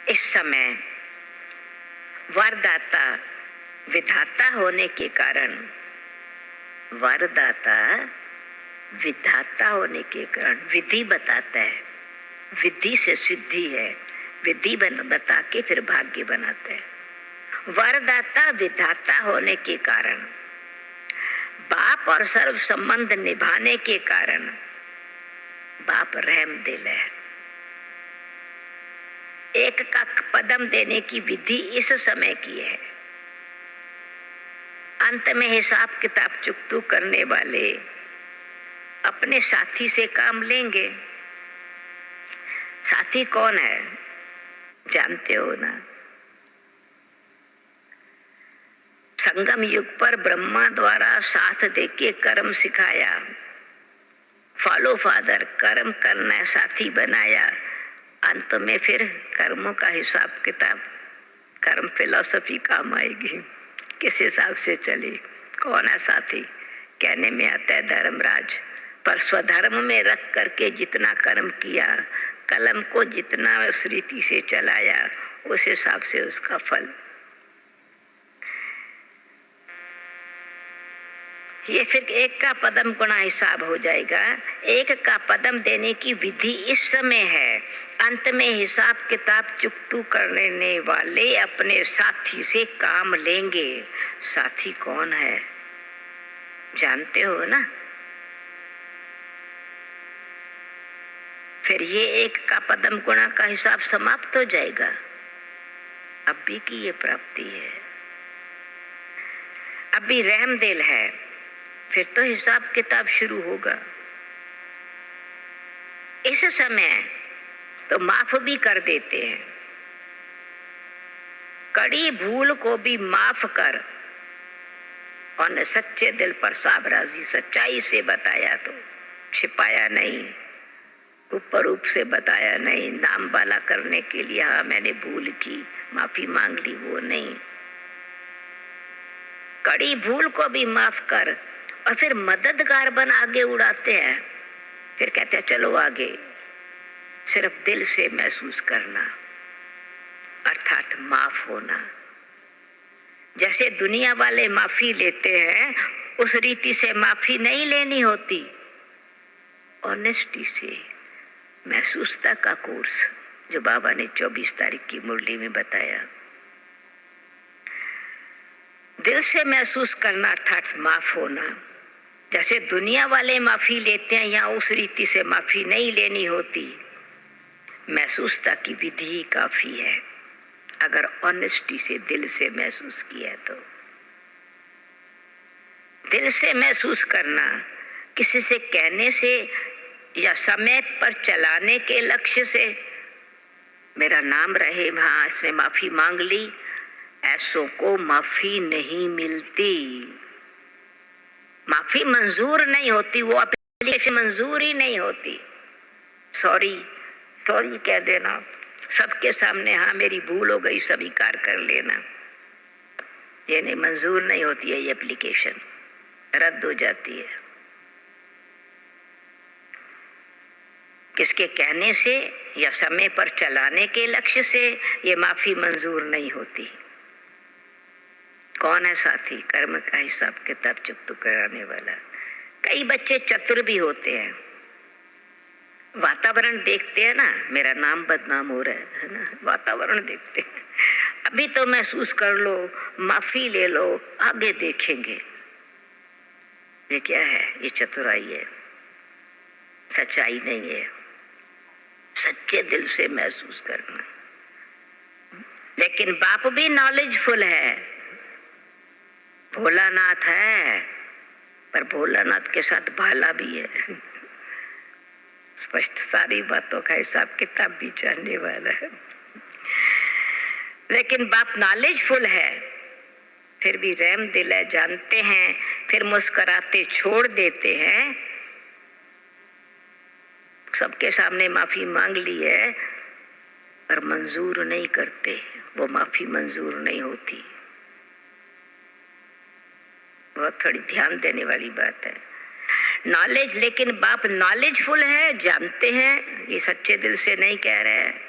इस समय वरदाता विधाता होने के कारण, वरदाता विधाता होने के कारण विधि बताता है। विधि से सिद्धि है, विधि बता के फिर भाग्य बनाता है। वरदाता विधाता होने के कारण, बाप और सर्व संबंध निभाने के कारण बाप रहम दिल है। एक का पदम देने की विधि इस समय की है। अंत में हिसाब किताब चुकतू करने वाले अपने साथी से काम लेंगे। साथी कौन है जानते हो ना? संगम युग पर ब्रह्मा द्वारा साथ देके कर्म सिखाया। फॉलो फादर, कर्म करना साथी बनाया। अंत में फिर कर्मों का हिसाब किताब, कर्म फिलॉसफी काम आएगी। किस हिसाब से चली, कौन है साथी? कहने में आता है धर्मराज, पर स्वधर्म में रख करके जितना कर्म किया, कलम को जितना उस रीति से चलाया, उस हिसाब से उसका फल। ये फिर एक का पदम गुणा हिसाब हो जाएगा। एक का पदम देने की विधि इस समय है। अंत में हिसाब किताब चुकतू करने वाले अपने साथी से काम लेंगे। साथी कौन है जानते हो ना? फिर ये एक का पदम गुणा का हिसाब समाप्त हो जाएगा। अब भी की ये प्राप्ति है, अभी रहम दिल है, फिर तो हिसाब किताब शुरू होगा। इस समय तो माफ भी कर देते हैं। कड़ी भूल को भी माफ कर और सच्चे दिल पर साब राजी। सच्चाई से बताया तो छिपाया नहीं, ऊपर रूप से बताया नहीं, नाम वाला करने के लिए हाँ मैंने भूल की माफी मांग ली, वो नहीं। कड़ी भूल को भी माफ कर और फिर मददगार बन आगे उड़ाते हैं। फिर कहते हैं चलो आगे। सिर्फ दिल से महसूस करना अर्थात माफ होना। जैसे दुनिया वाले माफी लेते हैं उस रीति से माफी नहीं लेनी होती। ऑनेस्टी से महसूसता का कोर्स जो बाबा ने 24 तारीख की मुरली में बताया। दिल से महसूस करना अर्थात माफ होना। जैसे दुनिया वाले माफी लेते हैं, यहाँ उस रीति से माफी नहीं लेनी होती। महसूसता की विधि ही काफी है। अगर ऑनेस्टी से दिल से महसूस किया तो दिल से महसूस करना, किसी से कहने से या समय पर चलाने के लक्ष्य से मेरा नाम रहे, हाँ इसने माफी मांग ली, ऐसों को माफी नहीं मिलती। माफी मंजूर नहीं होती, वो एप्लीकेशन मंजूर ही नहीं होती। सॉरी सॉरी कह देना सबके सामने, हाँ मेरी भूल हो गई स्वीकार कर लेना, ये नहीं, मंजूर नहीं होती है। ये एप्लीकेशन रद्द हो जाती है। किसके कहने से या समय पर चलाने के लक्ष्य से ये माफी मंजूर नहीं होती। कौन है साथी? कर्म का हिसाब किताब चुकतू कराने वाला। कई बच्चे चतुर भी होते हैं, वातावरण देखते हैं ना, मेरा नाम बदनाम हो रहा है ना, वातावरण देखते हैं। अभी तो महसूस कर लो, माफी ले लो, आगे देखेंगे। ये क्या है? ये चतुराई है, सच्चाई नहीं है। सच्चे दिल से महसूस करना। लेकिन बाप भी नॉलेजफुल है, भोलानाथ है, पर भोलानाथ के साथ भाला भी है। स्पष्ट सारी बातों का हिसाब किताब भी जानने वाला है। लेकिन बाप नॉलेजफुल है, फिर भी रहम दिल है, जानते हैं, फिर मुस्कुराते छोड़ देते हैं। सबके सामने माफी मांग ली है पर मंजूर नहीं करते, वो माफी मंजूर नहीं होती। बहुत थोड़ी ध्यान देने वाली बात है। नॉलेज, लेकिन बाप नॉलेजफुल है, जानते हैं, ये सच्चे दिल से नहीं कह रहे हैं,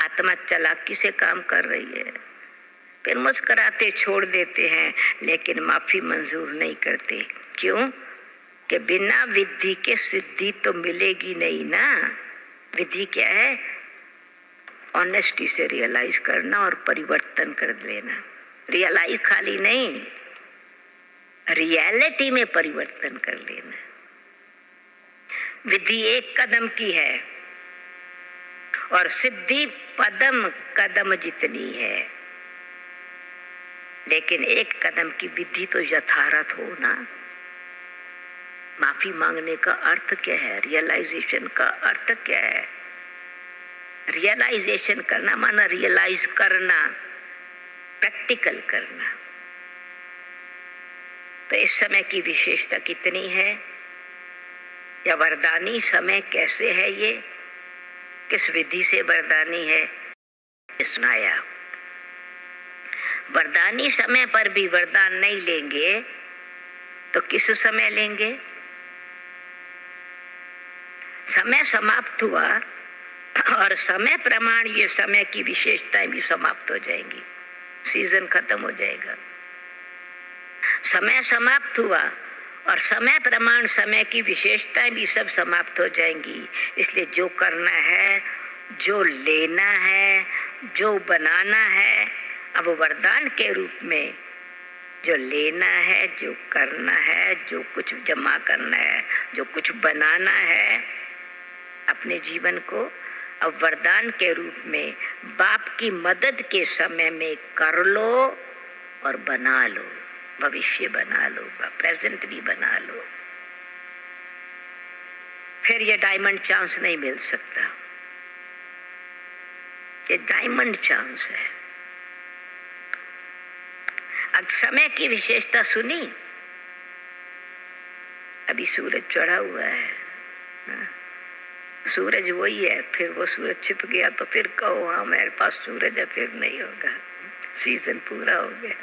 आत्मा चालाकी से काम कर रही है, फिर मुस्कुराते छोड़ देते हैं, लेकिन माफी मंजूर नहीं करते। क्यों? कि बिना विधि के सिद्धि तो मिलेगी नहीं ना। विधि क्या है? ऑनेस्टी से रियलाइज करना और परिवर्तन कर लेना। रियलाइज खाली नहीं, रियलिटी में परिवर्तन कर लेना। विधि एक कदम की है और सिद्धि पदम कदम जितनी है, लेकिन एक कदम की विधि तो यथार्थ हो ना। माफी मांगने का अर्थ क्या है? रियलाइजेशन का अर्थ क्या है? रियलाइजेशन करना माना रियलाइज करना, प्रैक्टिकल करना। तो इस समय की विशेषता कितनी है, या वरदानी समय कैसे है, ये किस विधि से वरदानी है, सुनाया। वरदानी समय पर भी वरदान नहीं लेंगे तो किस समय लेंगे? समय समाप्त हुआ और समय प्रमाण ये समय की विशेषताएं भी समाप्त हो जाएंगी, सीजन खत्म हो जाएगा। समय समाप्त हुआ और समय प्रमाण समय की विशेषताएं भी सब समाप्त हो जाएंगी। इसलिए जो करना है, जो लेना है, जो बनाना है, अब वरदान के रूप में जो लेना है, जो करना है, जो कुछ जमा करना है, जो कुछ बनाना है अपने जीवन को, अब वरदान के रूप में बाप की मदद के समय में कर लो और बना लो। भविष्य बना लो, प्रेजेंट भी बना लो। फिर ये डायमंड चांस नहीं मिल सकता। ये डायमंड चांस है। अब समय की विशेषता सुनी। अभी सूरज चढ़ा हुआ है, सूरज वही है, फिर वो सूरज छिप गया तो फिर कहो हाँ मेरे पास सूरज है, फिर नहीं होगा, सीजन पूरा हो गया।